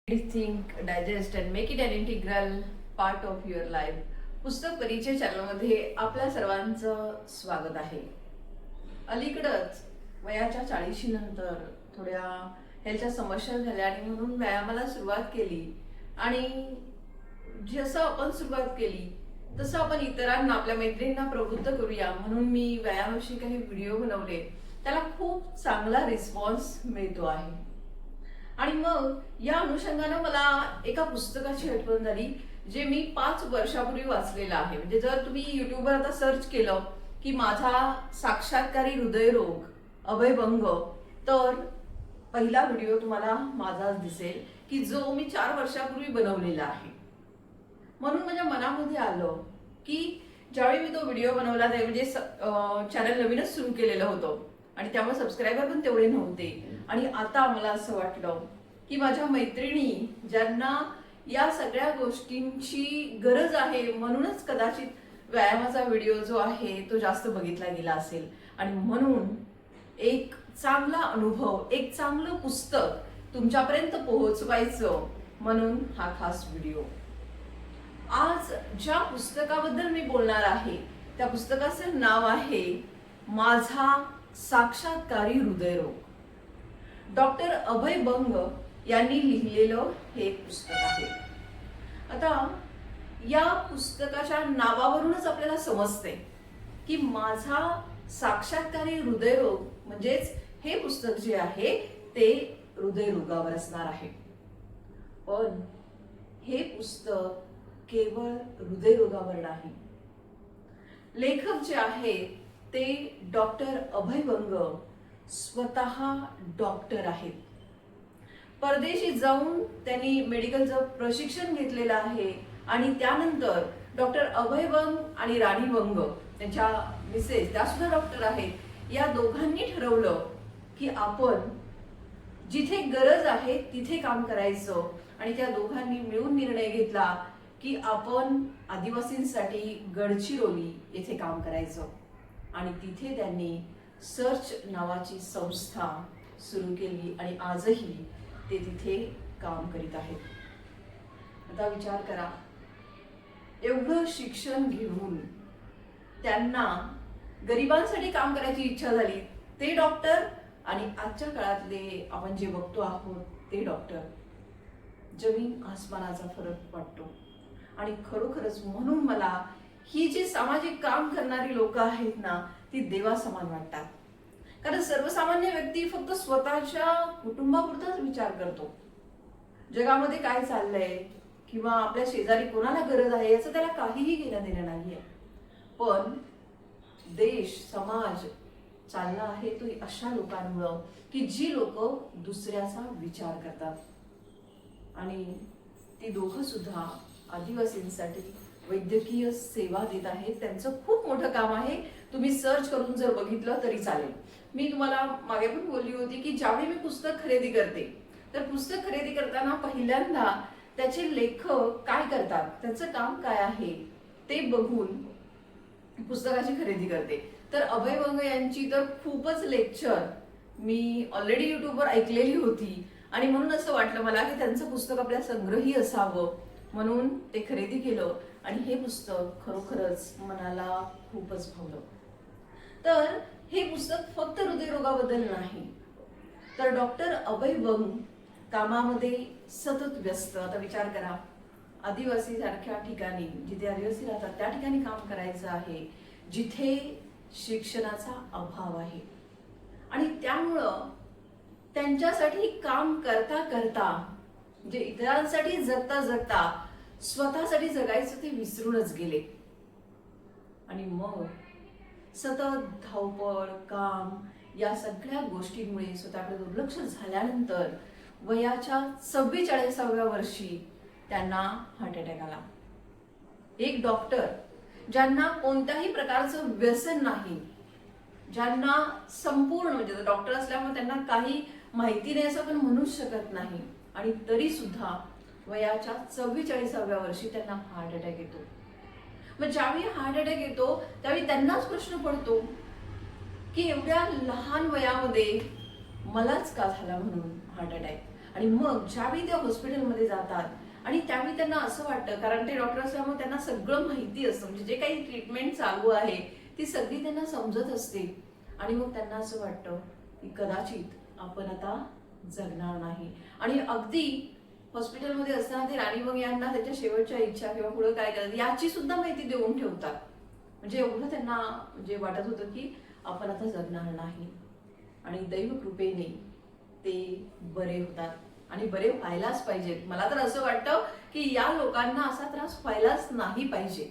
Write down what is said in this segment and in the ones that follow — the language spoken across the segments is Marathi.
Think, digest and make it an integral part of your life. पुस्तक परिचय चॅनलमध्ये आपल्या सर्वांचं स्वागत आहे. अलीकडच वयाच्या 40 नंतर थोड्या हेल्थच्या समस्या झाल्या आणि म्हणून व्यायामाला सुरुवात केली आणि जसं आपण सुरुवात केली तसं आपण इतरांना आपल्या मैत्रिणींना प्रवृत्त करूया म्हणून मी व्यायामाविषयी काही व्हिडिओ बनवले. त्याला खूप चांगला रिस्पॉन्स मिळतो आहे आणि मग या अनुषंगानं मला एका पुस्तकाची आठवण झाली जे मी 5 वर्षापूर्वी वाचलेलं आहे. म्हणजे जर तुम्ही युट्यूबवर आता सर्च केलं की माझा साक्षात्कारी हृदयरोग अभयभंग तर पहिला व्हिडिओ तुम्हाला माझाच दिसेल की जो मी 4 वर्षापूर्वी बनवलेला आहे. म्हणून माझ्या मनामध्ये आलं की ज्यावेळी मी तो व्हिडिओ बनवला त्यावेळी म्हणजे चॅनल नवीनच सुरू केलेलं होतं आणि त्यामुळे सबस्क्रायबर पण तेवढे नव्हते. आणि आता मला असं वाटलं की माझ्या मैत्रिणी ज्यांना या सगळ्या गोष्टींची गरज आहे म्हणूनच कदाचित व्यायामाचा व्हिडिओ जो आहे तो जास्त बघितला गेला असेल आणि म्हणून एक चांगला अनुभव, एक चांगलं पुस्तक तुमच्यापर्यंत पोहोचवायचं म्हणून हा खास व्हिडिओ. आज ज्या पुस्तकाबद्दल मी बोलणार आहे त्या पुस्तकाचं नाव आहे माझा साक्षात्कारी हृदयरोग. डॉक्टर अभयभंग यांनी लिहिलेलं हे पुस्तक आहे. आता या पुस्तकाच्या नावावरूनच आपल्याला समजते की माझा साक्षात्कारी हृदयरोग म्हणजेच हे पुस्तक जे आहे ते हृदयरोगावर असणार आहे. पण हे पुस्तक केवळ हृदयरोगावर नाही. लेखक जे आहेत ते डॉक्टर अभयभंग स्वतः डॉक्टर आहेत. परदेशी जाऊन त्यांनी मेडिकलचं प्रशिक्षण घेतलेलं आहे आणि त्यानंतर डॉक्टर अभयभंग आणि राणी भंग त्यांच्या मिसेस त्या सुद्धा डॉक्टर आहेत. या दोघांनी ठरवलं की आपण जिथे गरज आहे तिथे काम करायचं आणि त्या दोघांनी मिळून निर्णय घेतला की आपण आदिवासींसाठी गडचिरोली येथे काम करायचं आणि तिथे त्यांनी सर्च नावाची संस्था सुरू केली आणि आजही ते तिथे काम करीत आहेत. आता विचार करा, एवढं शिक्षण घेऊन त्यांना गरिबांसाठी काम करायची इच्छा झाली. ते डॉक्टर आणि आजच्या काळातले आपण जे बघतो आहोत ते डॉक्टर, जमीन आसमानाचा फरक वाटतो. आणि खरोखरच म्हणून मला ही जी सामाजिक काम करणारी लोक आहेत ना ती देवासमान वाटतात. कारण सर्वसामान्य व्यक्ती फक्त स्वतःच्या कुटुंबापुरताच विचार करतो. जगामध्ये काय चाललंय किंवा आपल्या शेजारी कोणाला गरज आहे याचं त्याला काहीही घेणं देणं नाहीये. पण देश समाज चालला आहे तो अशा लोकांमुळं की जी लोक दुसऱ्याचा विचार करतात. आणि ती दोघं सुद्धा आदिवासींसाठी वैद्यकीय सेवा देत आहेत. त्यांचं खूप मोठं काम आहे. तुम्ही सर्च करून जर बघितलं तरी चालेल. मी तुम्हाला मागे पण बोलली होती की ज्यावेळी मी पुस्तक खरेदी करते तर पुस्तक खरेदी करताना पहिल्यांदा त्याचे लेखक काय करतात, त्याचं काम काय आहे ते बघून पुस्तकाची खरेदी करते. तर अभयभंग यांची तर खूपच लेक्चर मी ऑलरेडी युट्यूबवर ऐकलेली होती आणि म्हणून असं वाटलं मला की त्यांचं पुस्तक आपल्या संग्रही असावं म्हणून ते खरेदी केलं आणि हे पुस्तक खरोखरच मनाला खूपच भावलं. तर हे पुस्तक फक्त हृदयरोगाबद्दल नाही तर डॉक्टर अभयभंग कामामध्ये सतत व्यस्त. आता विचार करा, आदिवासी सारख्या ठिकाणी जिथे आदिवासी राहतात त्या ठिकाणी काम करायचं आहे जिथे शिक्षणाचा अभाव आहे आणि त्यामुळं त्यांच्यासाठी काम करता करता म्हणजे इतरांसाठी जगता जगता स्वतःसाठी जगायचं ते विसरूनच गेले. आणि मग सतत धावपळ काम या सगळ्या गोष्टींमुळे स्वतःकडे दुर्लक्ष झाल्यानंतर वयाच्या 44व्या वर्षी त्यांना हार्ट अटॅक आला. एक डॉक्टर ज्यांना कोणत्याही प्रकारचं व्यसन नाही, ज्यांना संपूर्ण म्हणजे डॉक्टर असल्यामुळे त्यांना काही माहिती नाही असं पण म्हणूच शकत नाही आणि तरी सुद्धा वयाच्या 44व्या वर्षी त्यांना हार्ट अटॅक येतो. मग ज्यावेळी हार्ट अटॅक येतो त्यावेळी त्यांनाच प्रश्न पडतो की एवढ्या लहान वयामध्ये मलाच का झाला म्हणून हार्ट अटॅक. आणि मग ज्यावेळी ते हॉस्पिटलमध्ये जातात आणि त्यावेळी त्यांना असं वाटतं, कारण ते डॉक्टर असल्यामुळे त्यांना सगळं माहिती असतं, म्हणजे जे काही ट्रीटमेंट चालू आहे ती सगळी त्यांना समजत असते. आणि मग त्यांना असं वाटतं की कदाचित आपण आता जगणार नाही. आणि अगदी हॉस्पिटलमध्ये असताना ते राणी मग यांना त्याच्या शेवटच्या इच्छा किंवा पुढे काय करायचं याची सुद्धा माहिती देऊन ठेवतात. म्हणजे एवढं त्यांना म्हणजे वाटत होतं की आपण आता जगणार नाही. आणि दैव कृपेने ते बरे होतात आणि बरे व्हायलाच पाहिजेत. मला तर असं वाटतं की या लोकांना असा त्रास व्हायलाच नाही पाहिजे,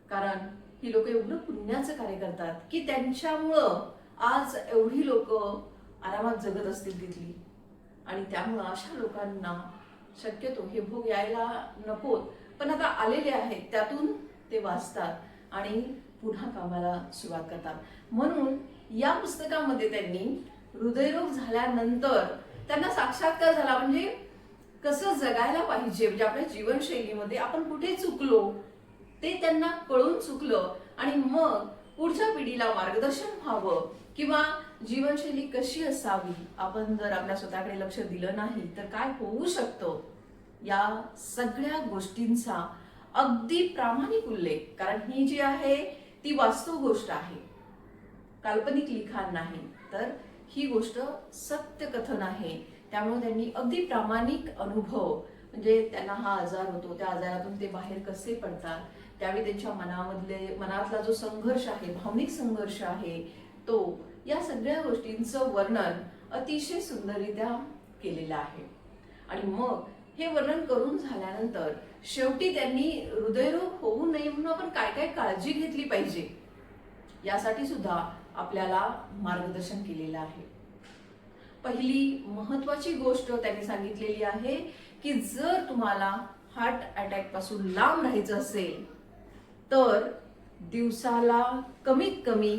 कारण ही लोक एवढं पुण्याचं कार्य करतात की त्यांच्यामुळं आज एवढी लोक आरामात जगत असतील तिथली. आणि त्यामुळं अशा लोकांना शक्यतो हे भोग यायला नकोत, पण आता आलेले आहेत त्यातून ते वाचतात आणि पुन्हा कामाला सुरुवात करतात. म्हणून या पुस्तकामध्ये त्यांनी हृदयरोग झाल्यानंतर त्यांना साक्षात्कार झाला, म्हणजे कसं जगायला पाहिजे, म्हणजे आपल्या जीवनशैलीमध्ये आपण कुठे चुकलो ते त्यांना कळून चुकलं. आणि मग पुढच्या पिढीला मार्गदर्शन व्हावं किंवा जीवनशैली कशी असावी, आपण जर आपल्या स्वतःकडे लक्ष दिलं नाही तर काय होऊ शकतं, या सगळ्या गोष्टींचा अगदी प्रामाणिक उल्लेख, कारण ही जी आहे ती वास्तव गोष्ट आहे, काल्पनिक लिखाण नाही, तर ही गोष्ट सत्य कथन आहे. त्यामुळे त्यांनी अगदी प्रामाणिक अनुभव, म्हणजे त्यांना हा आजार होतो, त्या आजारातून ते बाहेर कसे पडतात, त्यावेळी त्यांच्या मनातला जो संघर्ष आहे, भावनिक संघर्ष आहे, तो या सगळ्या गोष्टींचं वर्णन अतिशय सुंदररित्या केलेलं आहे. आणि मग हे वर्णन करून झाल्यानंतर शेवटी त्यांनी हृदयरोग होऊ नये म्हणून आपण काय काय काळजी घेतली पाहिजे यासाठी सुद्धा आपल्याला मार्गदर्शन केलेलं आहे. पहिली महत्वाची गोष्ट त्यांनी सांगितलेली आहे की जर तुम्हाला हार्ट अटॅक पासून लांब राहायचं असेल तर दिवसाला कमीत कमी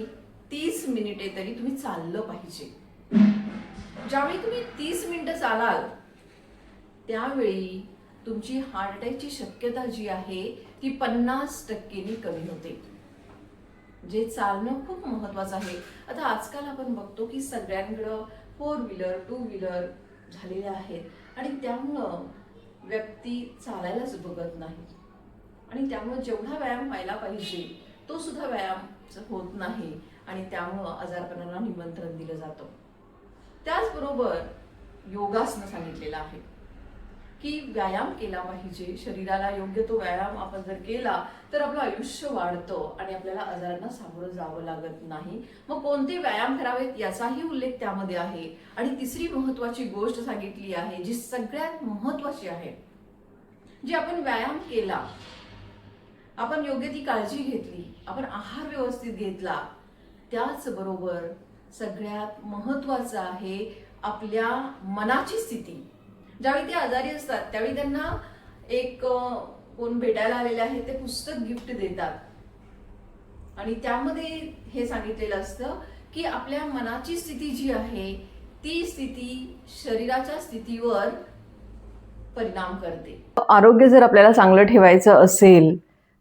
30 मिनिटे तरी तुम्ही चाललं पाहिजे. ज्यावेळी तुम्ही 30 मिनिटं चालाल त्यावेळी तुमची हार्ट अटॅकची शक्यता जी आहे ती 50% कमी होते. जे चालणं खूप महत्वाचं आहे. आता आजकाल आपण बघतो की सगळ्यांकडं 4 व्हीलर 2 व्हीलर झालेले आहेत आणि त्यामुळं व्यक्ती चालायलाच बघत नाही. आणि त्यामुळं जेवढा व्यायाम व्हायला पाहिजे तो सुद्धा व्यायाम होत नाही आणि त्यामुळं आजारपणाला निमंत्रण दिलं जातं. त्याचबरोबर योगासनं सांगितलेलं आहे की व्यायाम केला पाहिजे. शरीराला योग्य तो व्यायाम आपण जर केला तर आपलं आयुष्य वाढतं आणि आपल्याला आजारांना सामोरं जावं लागत नाही. मग कोणते व्यायाम करावेत याचाही उल्लेख त्यामध्ये आहे. आणि तिसरी महत्वाची गोष्ट सांगितली आहे जी सगळ्यात महत्वाची आहे, जी आपण व्यायाम केला, आपण योग्य ती काळजी घेतली, आपण आहार व्यवस्थित घेतला, त्याचबरोबर सगळ्यात महत्वाचं आहे आपल्या मनाची स्थिती. ज्यावेळी ते आजारी असतात त्यावेळी त्यांना एक कोण भेटायला आलेले आहे ते पुस्तक गिफ्ट देतात आणि त्यामध्ये हे सांगितलेलं असतं की आपल्या मनाची स्थिती जी आहे ती स्थिती शरीराच्या स्थितीवर परिणाम करते. आरोग्य जर आपल्याला चांगलं ठेवायचं असेल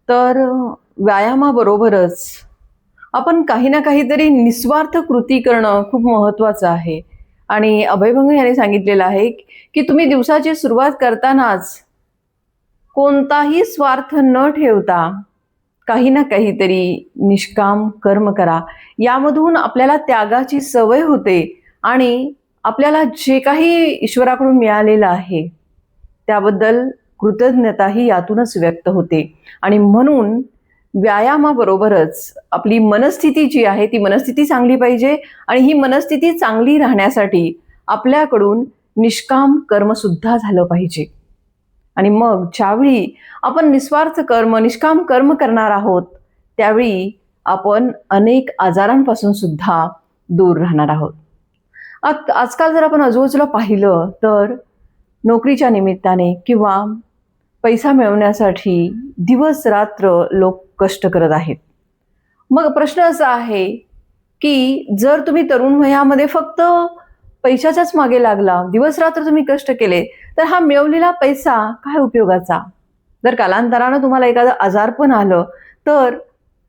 तर व्यायामाबरोबरच आपण काही ना काहीतरी निस्वार्थ कृती करणं खूप महत्वाचं आहे. आणि अभयभंग यांनी सांगितलेलं आहे की तुम्ही दिवसाची सुरुवात करतानाच कोणताही स्वार्थ न ठेवता काही ना काहीतरी निष्काम कर्म करा. यामधून आपल्याला त्यागाची सवय होते आणि आपल्याला जे काही ईश्वराकडून मिळालेलं आहे त्याबद्दल कृतज्ञताही यातूनच व्यक्त होते. आणि म्हणून व्यायामाबरोबरच आपली मनस्थिती जी आहे ती मनस्थिती चांगली पाहिजे आणि ही मनस्थिती चांगली राहण्यासाठी आपल्याकडून निष्काम कर्म सुद्धा झालं पाहिजे. आणि मग ज्यावेळी आपण निस्वार्थ कर्म निष्काम कर्म करणार आहोत त्यावेळी आपण अनेक आजारांपासून सुद्धा दूर राहणार आहोत. आजकाल जर आपण आजूबाजूला पाहिलं तर नोकरीच्या निमित्ताने किंवा पैसा मिळवण्यासाठी दिवस रात्र लोक कष्ट करत आहेत. मग प्रश्न असा आहे की जर तुम्ही तरुण वयामध्ये फक्त पैशाच्याच मागे लागला, दिवस रात्र तुम्ही कष्ट केले तर हा मिळवलेला पैसा काय उपयोगाचा? जर कालांतरानं तुम्हाला एखादं आजारपण आलं तर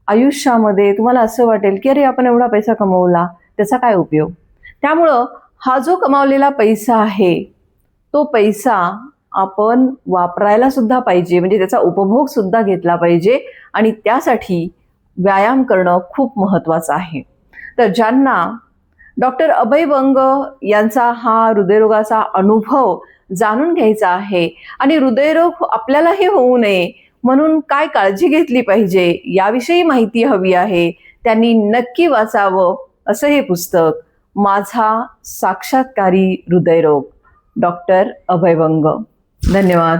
आयुष्यामध्ये तुम्हाला असं वाटेल की अरे आपण एवढा पैसा कमवला त्याचा काय उपयोग? त्यामुळं हा जो कमावलेला पैसा आहे तो पैसा आपण वापरायला सुद्धा पाहिजे, म्हणजे त्याचा उपभोग सुद्धा घेतला पाहिजे आणि त्यासाठी व्यायाम करणं खूप महत्त्वाचं आहे. तर ज्यांना डॉक्टर अभय बंग यांचा हा हृदयरोगाचा अनुभव जाणून घ्यायचा आहे आणि हृदयरोग आपल्यालाही होऊ नये म्हणून काय काळजी घेतली पाहिजे याविषयी माहिती हवी आहे, त्यांनी नक्की वाचावं असं हे पुस्तक, माझा साक्षात्कारी हृदयरोग, डॉक्टर अभय बंग. धन्यवाद.